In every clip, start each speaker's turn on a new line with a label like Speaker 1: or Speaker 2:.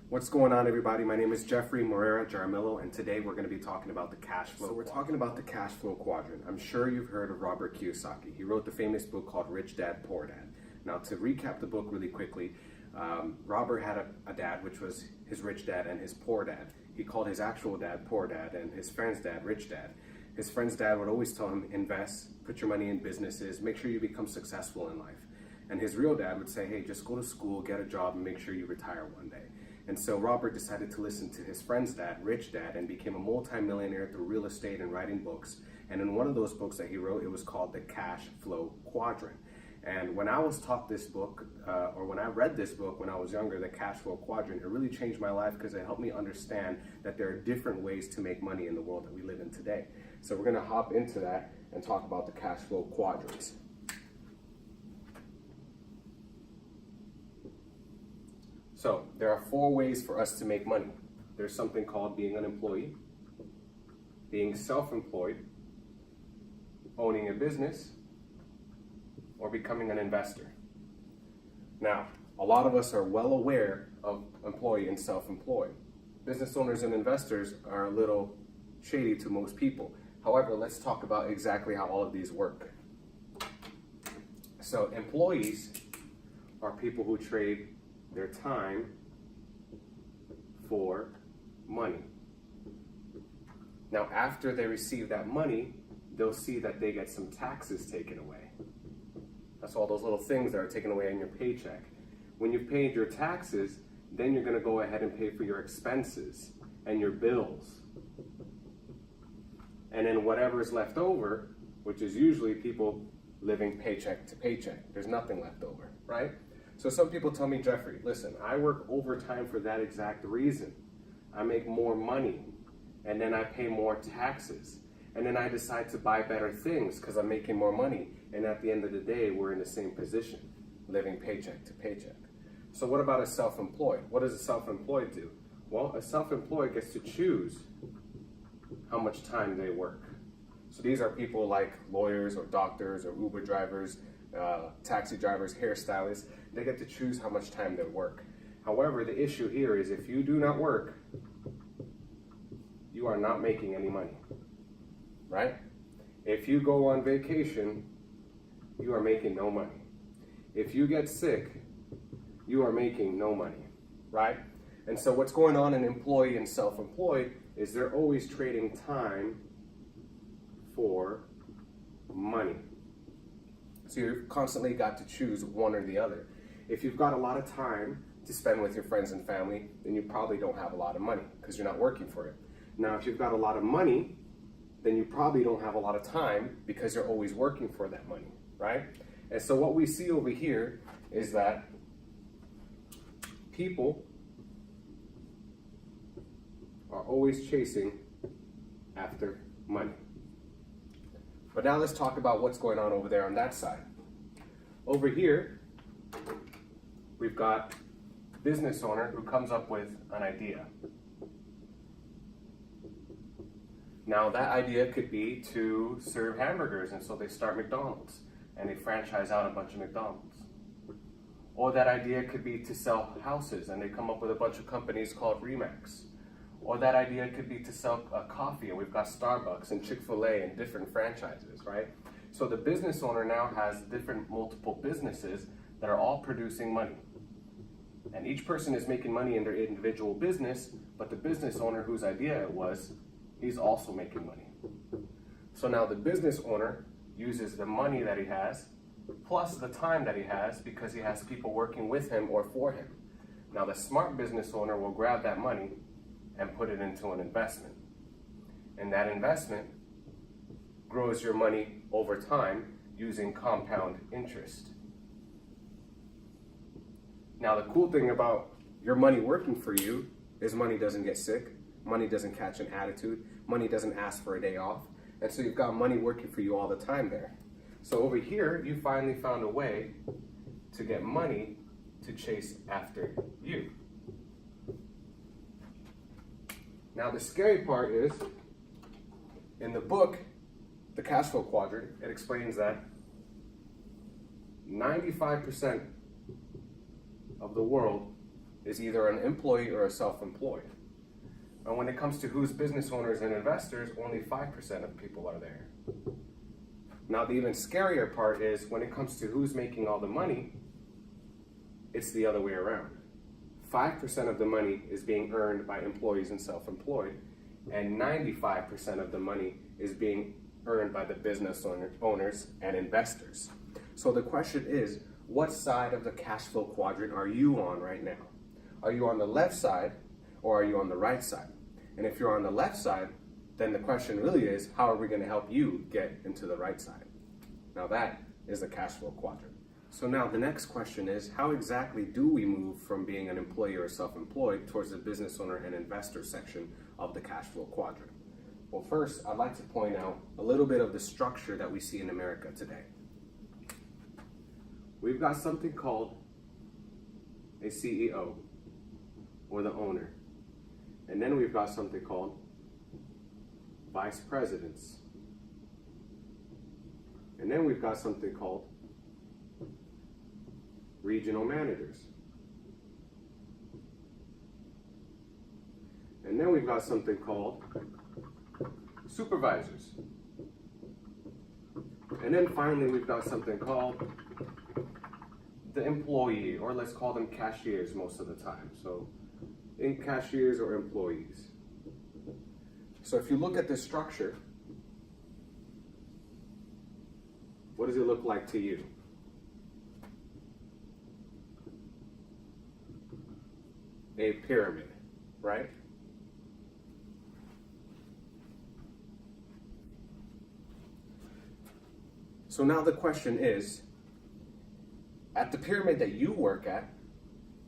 Speaker 1: What's going on, everybody? My name is Jeffrey Moreira Jaramillo, and today we're going to be talking about the cash flow. So we're talking about the cash flow quadrant. I'm sure you've heard of Robert Kiyosaki. He wrote the famous book called Rich Dad, Poor Dad. Now, to recap the book really quickly, Robert had a dad, which was his rich dad and his poor dad. He called his actual dad Poor Dad and his friend's dad Rich Dad. His friend's dad would always tell him, invest, put your money in businesses, make sure you become successful in life. And his real dad would say, hey, just go to school, get a job, and make sure you retire one day. And so Robert decided to listen to his friend's dad, Rich Dad, and became a multimillionaire through real estate and writing books. And in one of those books that he wrote, it was called the Cash Flow Quadrant. And when I was taught this book, or when I read this book when I was younger, the Cash Flow Quadrant, it really changed my life because it helped me understand that there are different ways to make money in the world that we live in today. So we're gonna hop into that and talk about the Cash Flow Quadrants. So there are 4 ways for us to make money. There's something called being an employee, being self-employed, owning a business, or becoming an investor. Now, a lot of us are well aware of employee and self-employed. Business owners and investors are a little shady to most people. However, let's talk about exactly how all of these work. So employees are people who trade their time for money. Now, after they receive that money, they'll see that they get some taxes taken away. That's all those little things that are taken away on your paycheck. When you've paid your taxes, then you're going to go ahead and pay for your expenses and your bills. And then whatever is left over, which is usually people living paycheck to paycheck, there's nothing left over, right? So some people tell me, Jeffrey, listen, I work overtime for that exact reason. I make more money, and then I pay more taxes, and then I decide to buy better things because I'm making more money, and at the end of the day, we're in the same position, living paycheck to paycheck. So what about a self-employed? What does a self-employed do? Well, a self-employed gets to choose how much time they work. So these are people like lawyers or doctors or Uber drivers, taxi drivers, hairstylists. They get to choose how much time they work. However, the issue here is if you do not work, you are not making any money, right? If you go on vacation, you are making no money. If you get sick, you are making no money, right? And so what's going on in employee and self-employed is they're always trading time for money. So you've constantly got to choose one or the other. If you've got a lot of time to spend with your friends and family, then you probably don't have a lot of money because you're not working for it. Now, if you've got a lot of money, then you probably don't have a lot of time because you're always working for that money, right? And so what we see over here is that people are always chasing after money. But now let's talk about what's going on over there on that side. Over here, we've got a business owner who comes up with an idea. Now that idea could be to serve hamburgers, and so they start McDonald's and they franchise out a bunch of McDonald's. Or that idea could be to sell houses and they come up with a bunch of companies called Remax. Or that idea could be to sell coffee, and we've got Starbucks and Chick-fil-A and different franchises, right? So the business owner now has different multiple businesses that are all producing money. And each person is making money in their individual business, but the business owner whose idea it was, he's also making money. So now the business owner uses the money that he has, plus the time that he has, because he has people working with him or for him. Now the smart business owner will grab that money and put it into an investment. And that investment grows your money over time using compound interest. Now the cool thing about your money working for you is money doesn't get sick, money doesn't catch an attitude, money doesn't ask for a day off, and so you've got money working for you all the time there. So over here, you finally found a way to get money to chase after you. Now the scary part is, in the book, The Cash Flow Quadrant, it explains that 95% of the world is either an employee or a self-employed. And when it comes to who's business owners and investors, only 5% of people are there. Now, the even scarier part is when it comes to who's making all the money, it's the other way around. 5% of the money is being earned by employees and self-employed, and 95% of the money is being earned by the business owners and investors. So the question is, what side of the cash flow quadrant are you on right now? Are you on the left side or are you on the right side? And if you're on the left side, then the question really is, how are we going to help you get into the right side? Now that is the cash flow quadrant. So now the next question is, how exactly do we move from being an employee or self-employed towards the business owner and investor section of the cash flow quadrant? Well, first, I'd like to point out a little bit of the structure that we see in America today. We've got something called a CEO, or the owner. And then we've got something called vice presidents. And then we've got something called regional managers. And then we've got something called supervisors. And then finally we've got something called the employee, or let's call them cashiers most of the time. So in cashiers or employees. So if you look at this structure, what does it look like to you? A pyramid, right? So now the question is, at the pyramid that you work at,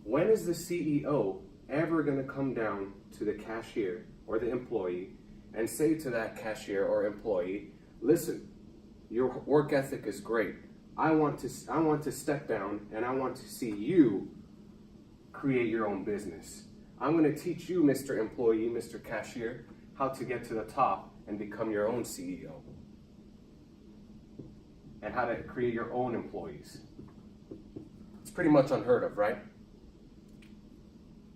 Speaker 1: when is the CEO ever going to come down to the cashier or the employee and say to that cashier or employee, listen, your work ethic is great. I want to step down and I want to see you create your own business. I'm going to teach you, Mr. Employee, Mr. Cashier, how to get to the top and become your own CEO. And how to create your own employees. It's pretty much unheard of, right?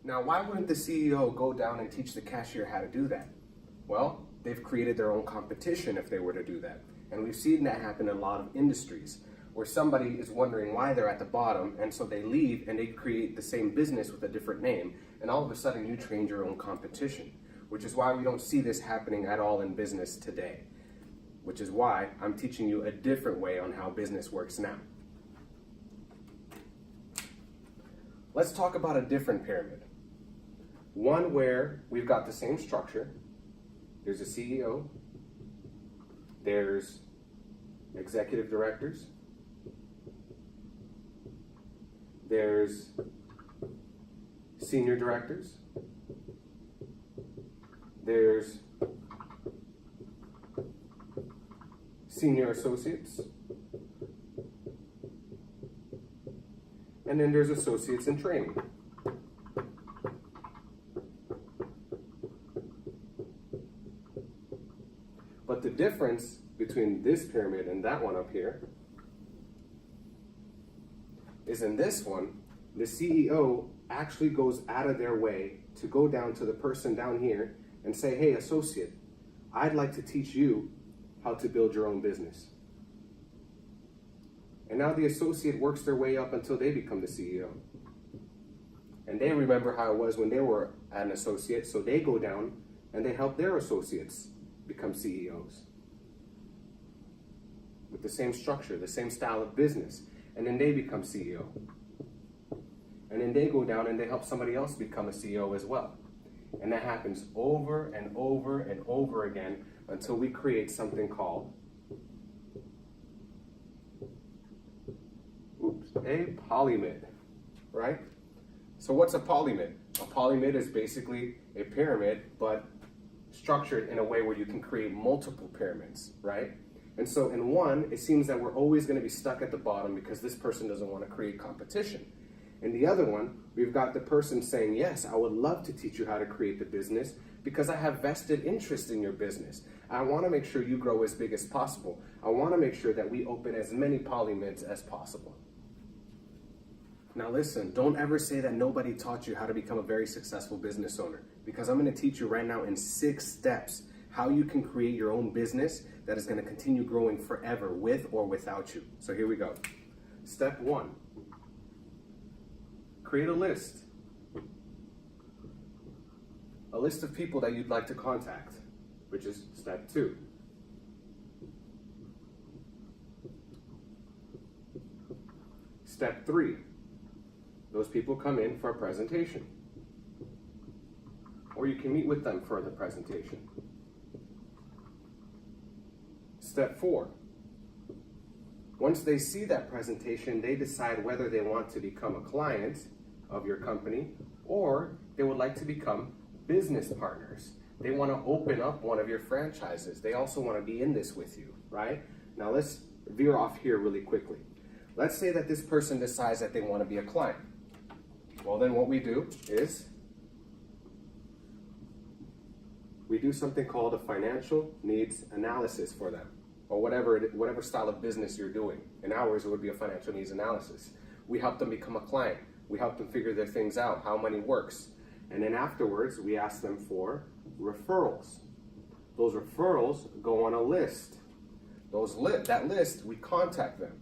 Speaker 1: Now, why wouldn't the CEO go down and teach the cashier how to do that? Well, they've created their own competition if they were to do that. And we've seen that happen in a lot of industries, where somebody is wondering why they're at the bottom, and so they leave and they create the same business with a different name, and all of a sudden you train your own competition, which is why we don't see this happening at all in business today, which is why I'm teaching you a different way on how business works now. Let's talk about a different pyramid. One where we've got the same structure. There's a CEO, there's executive directors, there's senior directors, there's senior associates, and then there's associates in training. But the difference between this pyramid and that one up here is in this one, the CEO actually goes out of their way to go down to the person down here and say, hey, associate, I'd like to teach you how to build your own business. And now the associate works their way up until they become the CEO. And they remember how it was when they were an associate, so they go down and they help their associates become CEOs. With the same structure, the same style of business. And then they become CEO. And then they go down and they help somebody else become a CEO as well. And that happens over and over and over again until we create something called a polymid, right? So what's a polymid? A polymid is basically a pyramid, but structured in a way where you can create multiple pyramids, right? And so in one, it seems that we're always going to be stuck at the bottom because this person doesn't want to create competition. In the other one, we've got the person saying, yes, I would love to teach you how to create the business because I have vested interest in your business. I want to make sure you grow as big as possible. I want to make sure that we open as many polymids as possible. Now listen, don't ever say that nobody taught you how to become a very successful business owner, because I'm going to teach you right now in 6 steps how you can create your own business that is going to continue growing forever with or without you. So here we go. Step 1, create a list. A list of people that you'd like to contact, which is step 2. Step 3, those people come in for a presentation, or you can meet with them for the presentation. Step 4, once they see that presentation, they decide whether they want to become a client of your company or they would like to become business partners. They want to open up one of your franchises. They also want to be in this with you, right? Now let's veer off here really quickly. Let's say that this person decides that they want to be a client. Well, then what we do is we do something called a financial needs analysis for them, or whatever style of business you're doing. In ours, it would be a financial needs analysis. We help them become a client. We help them figure their things out, how money works. And then afterwards, we ask them for referrals. Those referrals go on a list. That list, we contact them.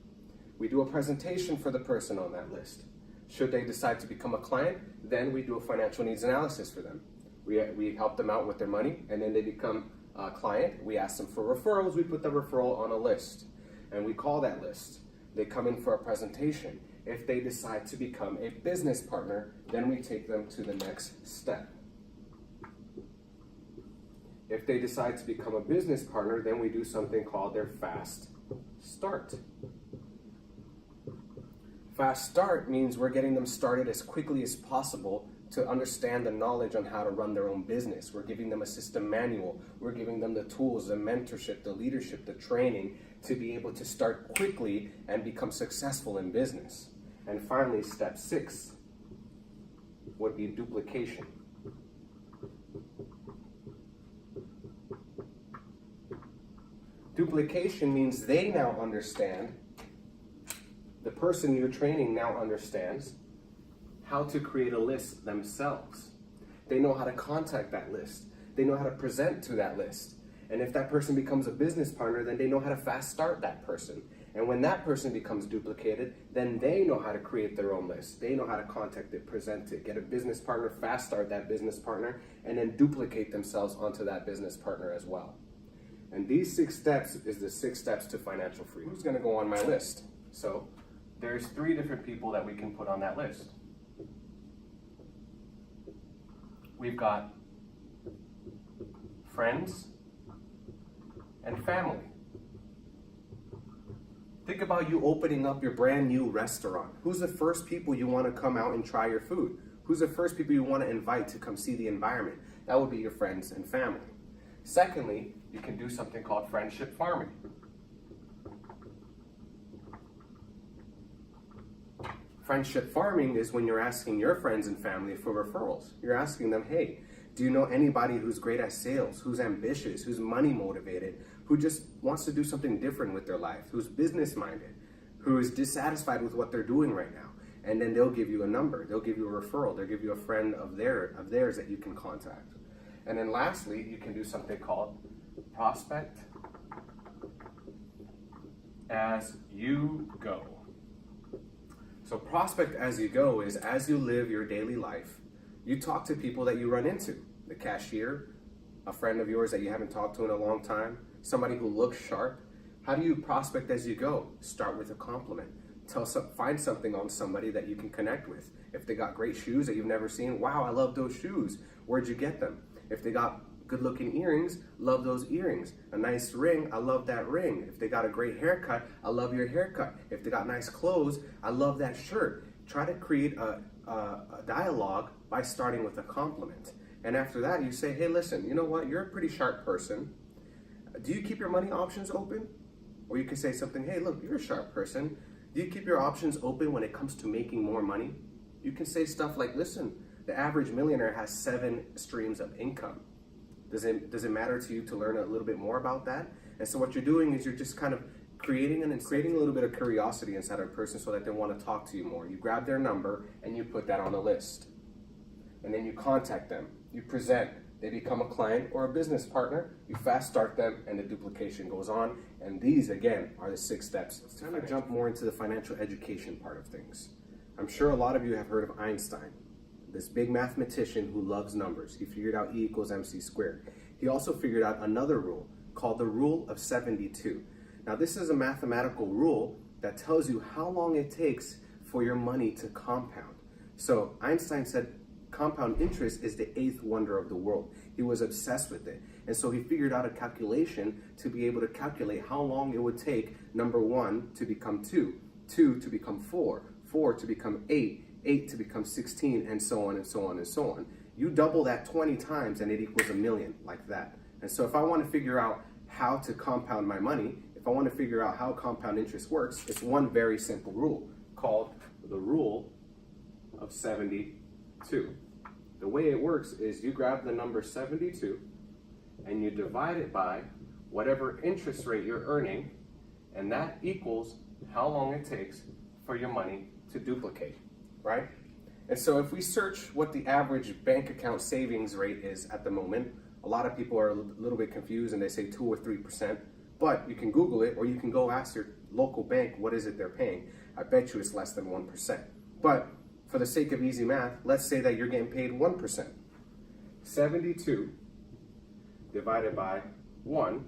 Speaker 1: We do a presentation for the person on that list. Should they decide to become a client, then we do a financial needs analysis for them. We help them out with their money, and then they become a client. We ask them for referrals. We put the referral on a list, and we call that list. They come in for a presentation. If they decide to become a business partner, then we take them to the next step. If they decide to become a business partner, then we do something called their fast start. Fast start means we're getting them started as quickly as possible to understand the knowledge on how to run their own business. We're giving them a system manual. We're giving them the tools, the mentorship, the leadership, the training to be able to start quickly and become successful in business. And finally, step 6 would be duplication. Duplication means they now understand, the person you're training now understands how to create a list themselves. They know how to contact that list. They know how to present to that list. And if that person becomes a business partner, then they know how to fast start that person. And when that person becomes duplicated, then they know how to create their own list. They know how to contact it, present it, get a business partner, fast start that business partner, and then duplicate themselves onto that business partner as well. And these 6 steps is the 6 steps to financial freedom. Who's going to go on my list? So there's 3 different people that we can put on that list. We've got friends and family. Think about you opening up your brand new restaurant. Who's the first people you want to come out and try your food? Who's the first people you want to invite to come see the environment? That would be your friends and family. Secondly, you can do something called friendship farming. Friendship farming is when you're asking your friends and family for referrals. You're asking them, hey, do you know anybody who's great at sales, who's ambitious, who's money motivated, who just wants to do something different with their life, who's business minded, who is dissatisfied with what they're doing right now? And then they'll give you a number, they'll give you a referral, they'll give you a friend of theirs that you can contact. And then lastly, you can do something called prospect as you go. So prospect as you go is as you live your daily life, you talk to people that you run into, the cashier, a friend of yours that you haven't talked to in a long time, somebody who looks sharp. How do you prospect as you go? Start with a compliment. Find something on somebody that you can connect with. If they got great shoes that you've never seen, wow, I love those shoes. Where'd you get them? If they got good looking earrings, love those earrings. A nice ring, I love that ring. If they got a great haircut, I love your haircut. If they got nice clothes, I love that shirt. Try to create a dialogue by starting with a compliment. And after that, you say, hey, listen, you know what? You're a pretty sharp person. Do you keep your money options open? Or you can say something, hey, look, you're a sharp person. Do you keep your options open when it comes to making more money? You can say stuff like, listen, the average millionaire has 7 streams of income. Does it matter to you to learn a little bit more about that? And so what you're doing is you're just kind of creating a little bit of curiosity inside of a person so that they want to talk to you more. You grab their number and you put that on the list. And then you contact them, you present, they become a client or a business partner, you fast start them, and the duplication goes on. And these, again, are the 6 steps. It's time to jump more into the financial education part of things. I'm sure a lot of you have heard of Einstein, this big mathematician who loves numbers. He figured out E equals MC squared. He also figured out another rule called the rule of 72. Now, this is a mathematical rule that tells you how long it takes for your money to compound. So Einstein said compound interest is the 8th wonder of the world. He was obsessed with it. And so he figured out a calculation to be able to calculate how long it would take, number 1 to become 2, 2 to become 4, 4 to become 8, 8 to become 16, and so on and so on and so on. You double that 20 times and it equals 1,000,000, like that. And so if I want to figure out how to compound my money, if I want to figure out how compound interest works, it's one very simple rule called the rule of 72. The way it works is you grab the number 72 and you divide it by whatever interest rate you're earning, and that equals how long it takes for your money to duplicate, right? And so if we search what the average bank account savings rate is at the moment, a lot of people are a little bit confused and they say 2 or 3%, but you can Google it or you can go ask your local bank what is it they're paying. I bet you it's less than 1%. But for the sake of easy math, let's say that you're getting paid 1%. 72 divided by 1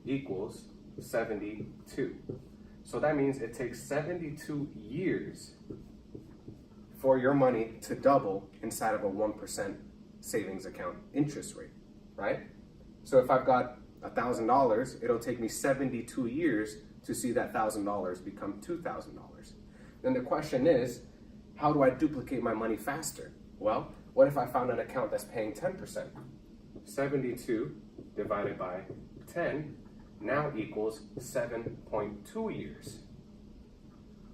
Speaker 1: equals 72. So that means it takes 72 years for your money to double inside of a 1% savings account interest rate, right? So if I've got $1,000, it'll take me 72 years to see that $1,000 become $2,000. Then the question is, how do I duplicate my money faster? Well, what if I found an account that's paying 10%? 72 divided by 10 now equals 7.2 years.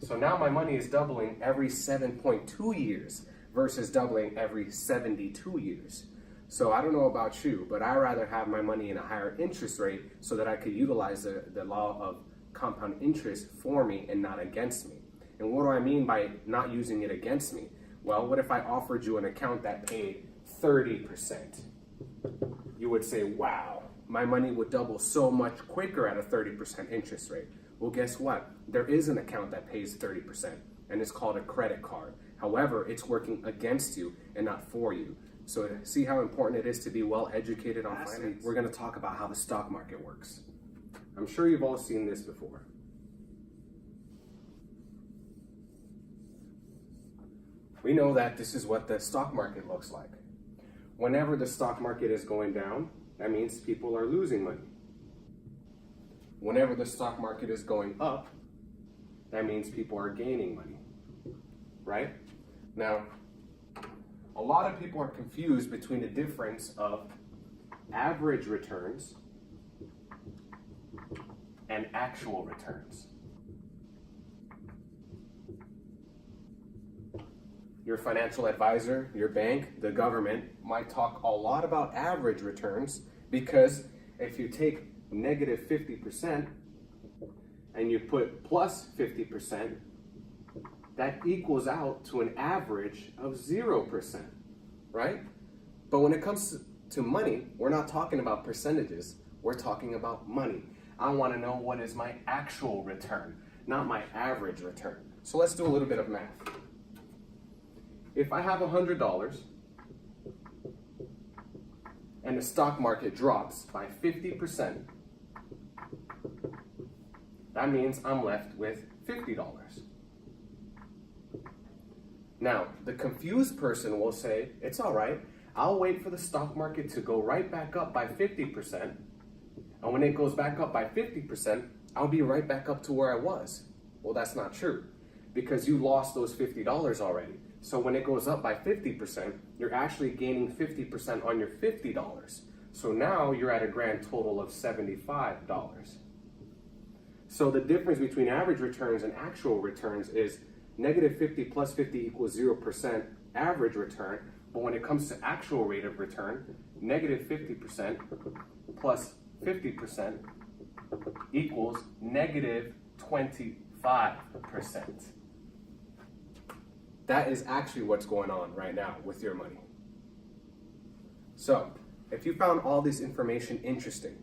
Speaker 1: So now my money is doubling every 7.2 years versus doubling every 72 years. So I don't know about you, but I'd rather have my money in a higher interest rate so that I could utilize the law of compound interest for me and not against me. And what do I mean by not using it against me? Well, what if I offered you an account that paid 30%? You would say, wow, my money would double so much quicker at a 30% interest rate. Well, guess what? There is an account that pays 30%, and it's called a credit card. However, it's working against you and not for you. So see how important it is to be well educated on finance? We're going to talk about how the stock market works. I'm sure you've all seen this before. We know that this is what the stock market looks like. Whenever the stock market is going down, that means people are losing money. Whenever the stock market is going up, that means people are gaining money, right? Now, a lot of people are confused between the difference of average returns and actual returns. Your financial advisor, your bank, the government might talk a lot about average returns because if you take negative 50% and you put plus 50%, that equals out to an average of 0%, right? But when it comes to money, we're not talking about percentages, we're talking about money. I want to know what is my actual return, not my average return. So let's do a little bit of math. If I have $100 and the stock market drops by 50%, that means I'm left with $50. Now, the confused person will say, it's all right, I'll wait for the stock market to go right back up by 50%, and when it goes back up by 50%, I'll be right back up to where I was. Well, that's not true, because you lost those $50 already. So when it goes up by 50%, you're actually gaining 50% on your $50. So now you're at a grand total of $75. So the difference between average returns and actual returns is negative 50 plus 50 equals 0% average return. But when it comes to actual rate of return, negative 50% plus 50% equals negative 25%. That is actually what's going on right now with your money. So, if you found all this information interesting,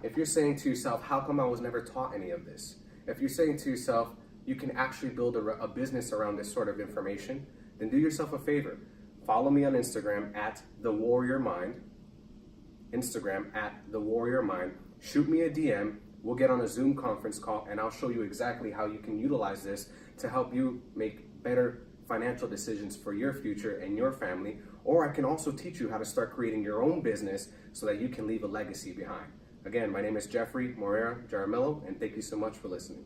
Speaker 1: if you're saying to yourself, how come I was never taught any of this? If you're saying to yourself, you can actually build a business around this sort of information, then do yourself a favor. Follow me on Instagram at The Warrior Mind. Instagram at The Warrior Mind. Shoot me a DM. We'll get on a Zoom conference call and I'll show you exactly how you can utilize this to help you make better financial decisions for your future and your family. Or I can also teach you how to start creating your own business so that you can leave a legacy behind. Again, my name is Jeffrey Moreira Jaramillo, and thank you so much for listening.